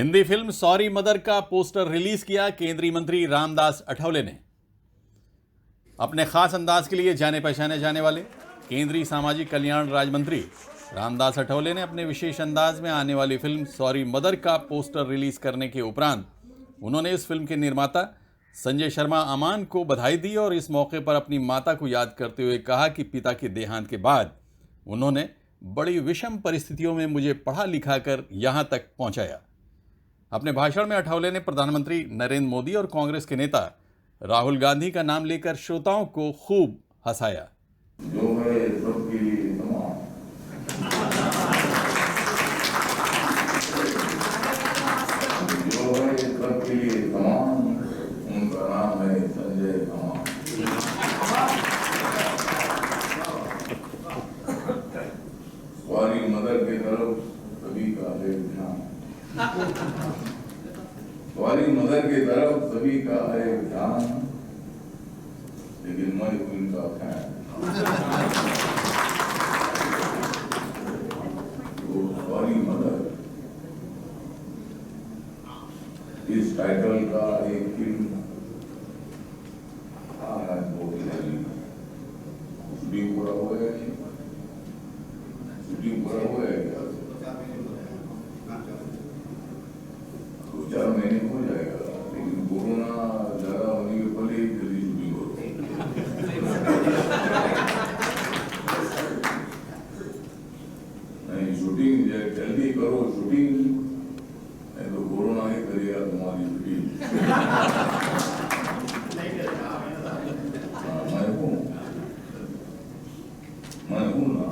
Hindi film sorry mother का poster release किया केंद्रीय मंत्री रामदास अठवले ने। अपने खास अंदाज के लिए जाने पहचाने जाने वाले केंद्रीय सामाजिक कल्याण राज्य मंत्री रामदास अठवले ने अपने विशेष अंदाज में आने वाली फिल्म सॉरी मदर का पोस्टर रिलीज करने के उपरांत उन्होंने इस फिल्म के निर्माता संजय शर्मा अमान को बधाई दी और इस मौके पर अपनी माता को याद करते हुए कहा कि पिता के देहांत के बाद उन्होंने बड़ी विषम परिस्थितियों में मुझे पढ़ा लिखा कर यहां तक पहुंचाया। अपने भाषण में अठवले ने प्रधानमंत्री नरेंद्र मोदी और कांग्रेस के नेता राहुल गांधी का नाम लेकर श्रोताओं को खूब हंसाया। जो है सबके तमाम उनका नाम है संजय अमान। सॉरी मदर की तरफ सभी का है ध्यान। सॉरी मदर की तरफ सभी का है ध्यान, लेकिन मैं उनका फैन। तो सॉरी मदर इस टाइटल का एक फिल्म शूटिंग पूरा हुआ है, शूटिंग पूरा हुआ है क्या? 2-4 महीने हो जाएगा, लेकिन कोरोना ज्यादा होने के पहले जल्दी शूटिंग हो। नहीं, शूटिंग जल्दी करो, शूटिंग नहीं तो कोरोना ही करेगा तुम्हारी शूटिंग। मैं हूँ ना,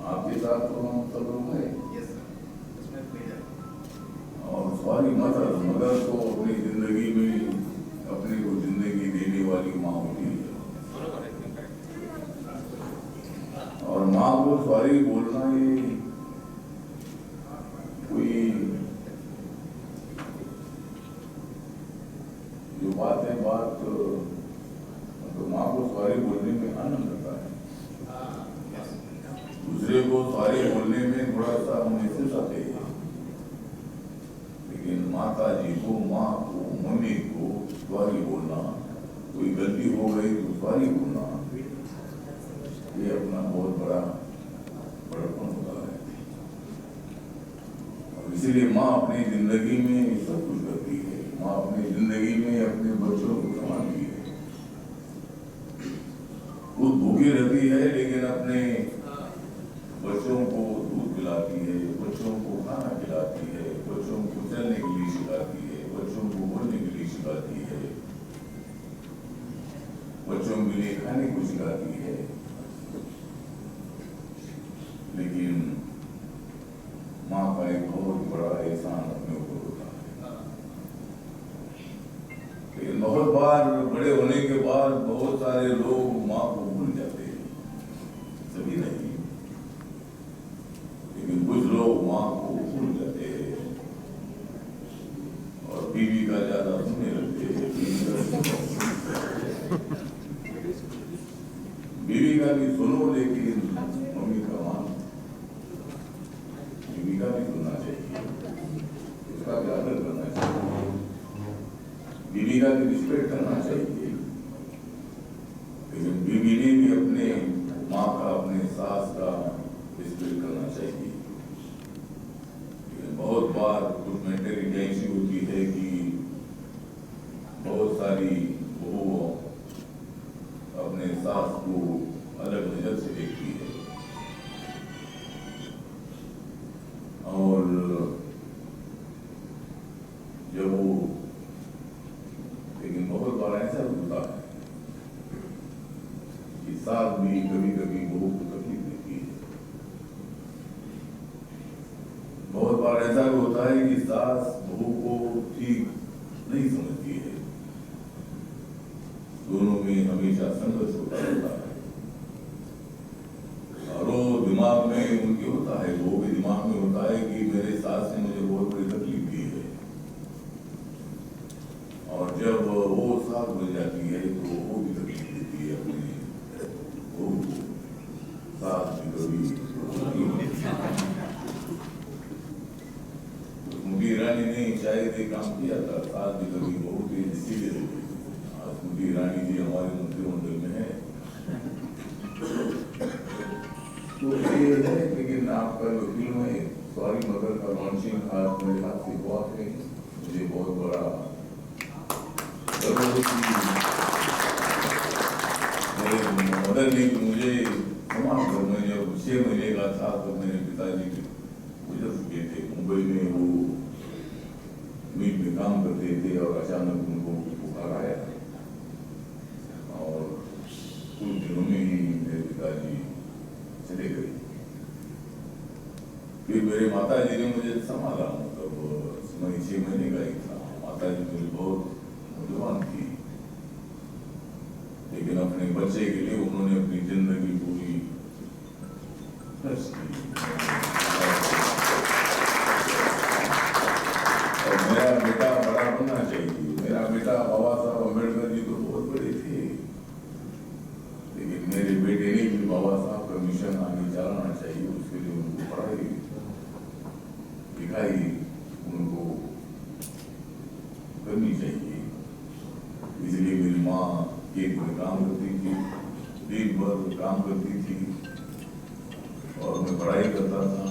आपके साथ तो हम सब लोग हैं। और सॉरी मदर, मदर तो अपनी जिंदगी में अपने को जिंदगी देने वाली माँ होती है, और माँ को सॉरी बोलना ये कोई जो बात है, बात तो माँ को सॉरी बोलने में आनंद आता है। दूसरे को सॉरी बोलने में थोड़ा सा महसूस आते हैं, लेकिन माता जी को, माँ को, मम्मी को सॉरी बोलना, कोई गलती हो गई तो सॉरी बोलना, ये अपना बहुत बड़ा बड़पन होता है। और इसीलिए माँ अपनी जिंदगी में सब कुछ करती है। माँ अपनी जिंदगी में अपने बच्चों को संभालती है, खुद भूखी रहती है, लेकिन अपने बच्चों को दूध पिलाती है, बच्चों को खाना खिलाती है, बच्चों को चलने के लिए सिखाती है, बच्चों को बोलने के लिए सिखाती है, बच्चों के लिए खाने को सिखाती है। लेकिन माँ का एक बहुत बड़ा एहसान अपने ऊपर होता है। लेकिन बहुत बार बड़े होने के बाद बहुत सारे लोग माँ को भूल जाते हैं, सभी नहीं, लेकिन कुछ लोग माँ को भूल जाते हैं और बीवी का ज्यादा सुनने लगते हैं। बीवी का भी सुनो, लेकिन मम्मी का मानो। बीवी का भी सुनना चाहिए, उसका भी आदर करना चाहिए, बीवी का भी रिस्पेक्ट करना चाहिए, लेकिन बीवी ने भी अपने माँ का, अपने सास का रिस्पेक्ट करना चाहिए। बहुत बार कुछ मेंटेलिटी ऐसी होती है कि बहुत सारी बहुओं अपने सास को अलग नजर से देखती है, और जब वो, लेकिन बहुत बार ऐसा होता है कि सास भी कभी कभी बहू को तकलीफ देती है। बहुत बार ऐसा भी होता है कि सास बहू को ठीक नहीं समझती है, दोनों में हमेशा संघर्ष होता रहता है। और वो दिमाग में उनके होता है, वो भी दिमाग में होता है कि मेरे सास ने मुझे बहुत बड़ी तकलीफ दी है, और जब वो सास बन जाती है तो वो भी तकलीफ देती है अपने बहू को। सास भी कभी शायद ये काम किया था, साथ भी कभी बहुत ही इसीलिए स्मृति ईरानी जी हमारे मंत्रिमंडल में है। तो ये है, लेकिन आपका जो फिल्म है सॉरी मदर का लॉन्चिंग आज मेरे हाथ से हुआ है, मुझे बहुत बड़ा मदर ने मुझे तमाम घर में जब 6 महीने का था तो मेरे पिताजी गुजर चुके थे। मुंबई में वो मीट में काम करते थे और अचानक उनको बुखार आया और कुछ दिनों में ही मेरे पिताजी चले गए। फिर मेरे माता जी ने मुझे संभाला, मतलब मैं 6 महीने का ही था। माता जी मेरी बहुत नौजवान थी, लेकिन अपने बच्चे के लिए उन्होंने अपनी जिंदगी पूरी खर्च की। और मेरा बेटा बड़ा बनना चाहिए। मेरा बेटा बाबा साहब अम्बेडकर जी तो बहुत बड़े थे, लेकिन मेरे बेटे ने भी बाबा साहब का मिशन आगे चलाना चाहिए। उसके लिए उनको पढ़ाई लिखाई उनको करनी चाहिए। इसलिए मेरी माँ खेत में काम करती थी, दिन भर काम करती थी और मैं पढ़ाई करता था।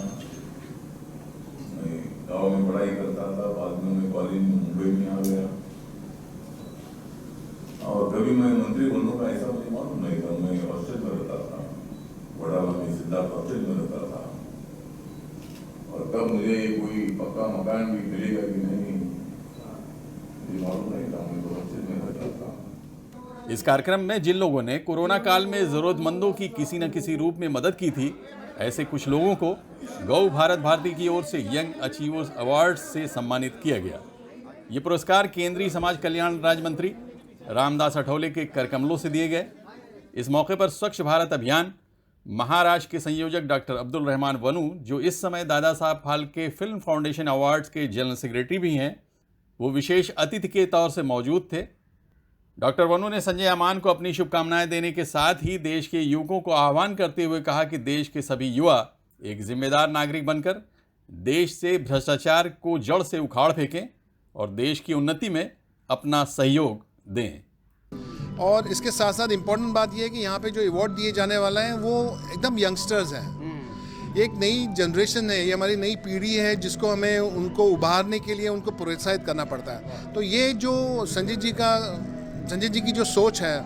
मैं गांव में पढ़ाई करता था, बाद में मैं कॉलेज में मुंबई में आ गया और कभी मैं मंत्री बनूंगा ऐसा मुझे मालूम नहीं था। मैं हॉस्टल में रहता था, वडाला में सिद्धार्थ हॉस्टल में रहता था और तब मुझे कोई पक्का मकान भी मिलेगा कि नहीं मुझे मालूम नहीं था। मैं तो हॉस्टल में रहता था। इस कार्यक्रम में जिन लोगों ने कोरोना काल में जरूरतमंदों की किसी न किसी रूप में मदद की थी, ऐसे कुछ लोगों को गौ भारत भारती की ओर से यंग अचीवर्स अवार्ड से सम्मानित किया गया। ये पुरस्कार केंद्रीय समाज कल्याण राज्य मंत्री रामदास अठौले के करकमलों से दिए गए। इस मौके पर स्वच्छ भारत अभियान महाराष्ट्र के संयोजक डॉक्टर अब्दुल रहमान वनू, जो इस समय Dada Saheb Phalke film foundation awards के जनरल सेक्रेटरी भी हैं, वो विशेष अतिथि के तौर से मौजूद थे। डॉक्टर वनू ने संजय अमान को अपनी शुभकामनाएं देने के साथ ही देश के युवकों को आह्वान करते हुए कहा कि देश के सभी युवा एक जिम्मेदार नागरिक बनकर देश से भ्रष्टाचार को जड़ से उखाड़ फेंकें और देश की उन्नति में अपना सहयोग दें। और इसके साथ साथ इम्पोर्टेंट बात यह है कि यहाँ पे जो अवार्ड दिए जाने वाला है वो एकदम यंगस्टर्स हैं। ये एक नई जनरेशन है, ये हमारी नई पीढ़ी है जिसको हमें उनको उभारने के लिए उनको प्रोत्साहित करना पड़ता है। तो ये जो संजय जी की जो सोच है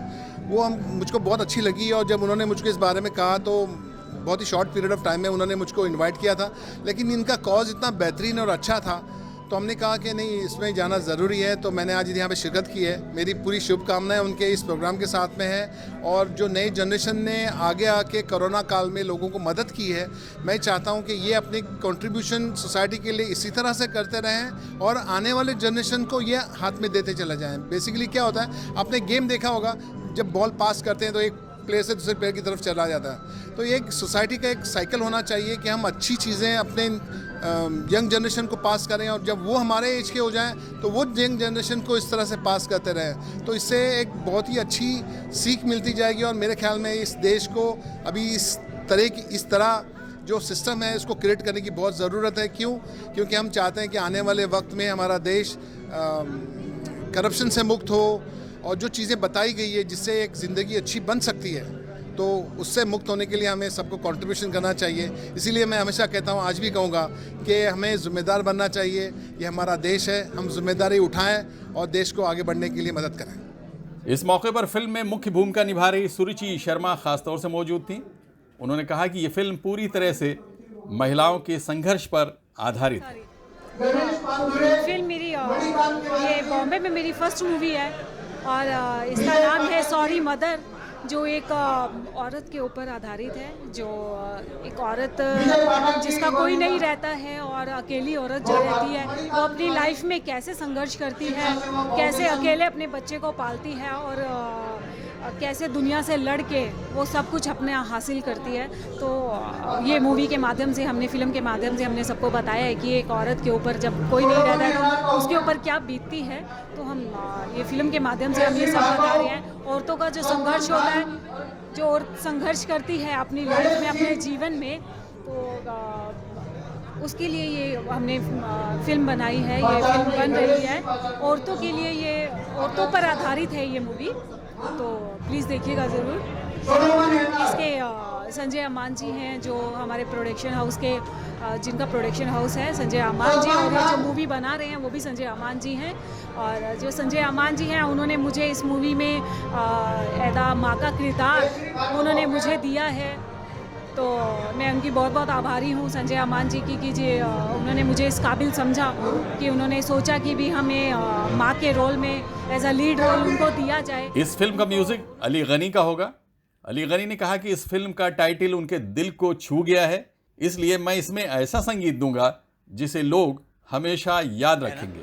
वो मुझको बहुत अच्छी लगी और जब उन्होंने मुझको इस बारे में कहा तो बहुत ही शॉर्ट पीरियड ऑफ टाइम में उन्होंने मुझको इनवाइट किया था, लेकिन इनका कॉज इतना बेहतरीन और अच्छा था तो हमने कहा कि नहीं इसमें जाना ज़रूरी है। तो मैंने आज यहाँ पे शिरकत की है। मेरी पूरी शुभकामनाएं उनके इस प्रोग्राम के साथ में है और जो नई जनरेशन ने आगे आके कोरोना काल में लोगों को मदद की है, मैं चाहता हूँ कि ये अपनी कंट्रीब्यूशन सोसाइटी के लिए इसी तरह से करते रहें और आने वाले जनरेशन को ये हाथ में देते चले जाएँ। बेसिकली क्या होता है, आपने गेम देखा होगा, जब बॉल पास करते हैं तो एक प्लेयर से दूसरे प्लेयर की तरफ चला जाता है। तो ये एक सोसाइटी का एक साइकिल होना चाहिए कि हम अच्छी चीज़ें अपने यंग जनरेशन को पास करें और जब वो हमारे एज के हो जाएं तो वो यंग जनरेशन को इस तरह से पास करते रहें। तो इससे एक बहुत ही अच्छी सीख मिलती जाएगी और मेरे ख्याल में इस देश को अभी इस तरह जो सिस्टम है इसको क्रिएट करने की बहुत ज़रूरत है। क्योंकि हम चाहते हैं कि आने वाले वक्त में हमारा देश करप्शन से मुक्त हो और जो चीज़ें बताई गई है जिससे एक ज़िंदगी अच्छी बन सकती है, तो उससे मुक्त होने के लिए हमें सबको कंट्रीब्यूशन करना चाहिए। इसीलिए मैं हमेशा कहता हूँ, आज भी कहूँगा कि हमें ज़िम्मेदार बनना चाहिए। ये हमारा देश है, हम जिम्मेदारी उठाएं और देश को आगे बढ़ने के लिए मदद करें। इस मौके पर फिल्म में मुख्य भूमिका निभा रही सुरुचि शर्मा खासतौर से मौजूद थीं। उन्होंने कहा कि ये फिल्म पूरी तरह से महिलाओं के संघर्ष पर आधारित है। फिल्म मेरी ये बॉम्बे में मेरी फर्स्ट मूवी है और इसका नाम है सॉरी मदर, जो एक औरत के ऊपर आधारित है। जो एक औरत जिसका कोई नहीं रहता है और अकेली औरत जो रहती है वो अपनी लाइफ में कैसे संघर्ष करती है, कैसे अकेले अपने बच्चे को पालती है और कैसे दुनिया से लड़ के वो सब कुछ अपने हासिल करती है। तो ये मूवी के माध्यम से हमने, फिल्म के माध्यम से हमने सबको बताया है कि एक औरत के ऊपर जब कोई नहीं रहता है तो उसके ऊपर क्या बीतती है। तो हम ये फिल्म के माध्यम से हम ये सब बता रहे हैं। औरतों का जो संघर्ष होता है, जो औरत संघर्ष करती है अपनी लाइफ में, अपने जीवन में, तो उसके लिए ये हमने फिल्म बनाई है। ये फिल्म बन रही है औरतों के लिए, ये औरतों पर आधारित है ये मूवी, तो प्लीज़ देखिएगा ज़रूर। इसके संजय अमान जी हैं जो हमारे प्रोडक्शन हाउस के, जिनका प्रोडक्शन हाउस है संजय अमान जी, और ये जो मूवी बना रहे हैं वो भी संजय अमान जी हैं। और जो संजय अमान जी हैं उन्होंने मुझे इस मूवी में एदा माँ का किरदार उन्होंने मुझे दिया है, तो मैं उनकी बहुत बहुत आभारी हूँ संजय अमान जी की, कि जी उन्होंने मुझे इस काबिल समझा कि उन्होंने सोचा कि भी हमें माँ के रोल में एज अ लीड रोल उनको दिया जाए। इस फिल्म का म्यूजिक अली गनी का होगा। अली गनी ने कहा कि इस फिल्म का टाइटल उनके दिल को छू गया है, इसलिए मैं इसमें ऐसा संगीत दूंगा जिसे लोग हमेशा याद रखेंगे।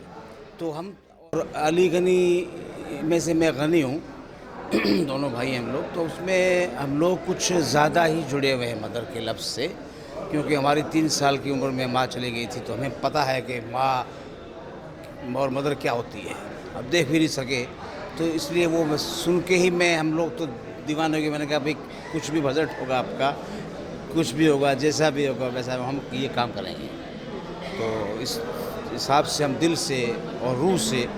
तो हम, और अली गनी में से मैं गनी हूँ, दोनों भाई हम लोग, तो उसमें हम लोग कुछ ज़्यादा ही जुड़े हुए हैं मदर के लफ्ज़ से, क्योंकि हमारी 3 साल की उम्र में माँ चली गई थी, तो हमें पता है कि माँ और मदर क्या होती है। अब देख भी नहीं सके, तो इसलिए वो सुन के ही हम लोग तो दीवाने हो गए। मैंने कहा भाई कुछ भी बजट होगा आपका, कुछ भी होगा, जैसा भी होगा वैसा हम ये काम करेंगे। तो इस हिसाब से हम दिल से और रूह से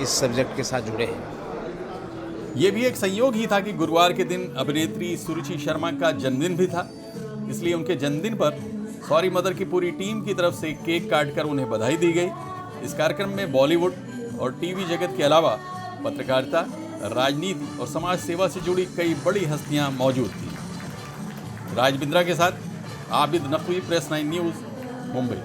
इस सब्जेक्ट के साथ जुड़े हैं। ये भी एक संयोग ही था कि गुरुवार के दिन अभिनेत्री सुरुचि शर्मा का जन्मदिन भी था, इसलिए उनके जन्मदिन पर सॉरी मदर की पूरी टीम की तरफ से केक काटकर उन्हें बधाई दी गई। इस कार्यक्रम में बॉलीवुड और टीवी जगत के अलावा पत्रकारिता, राजनीति और समाज सेवा से जुड़ी कई बड़ी हस्तियां मौजूद थी। राज बिंद्रा के साथ आबिद नकवी, प्रेस 9 न्यूज़, मुंबई।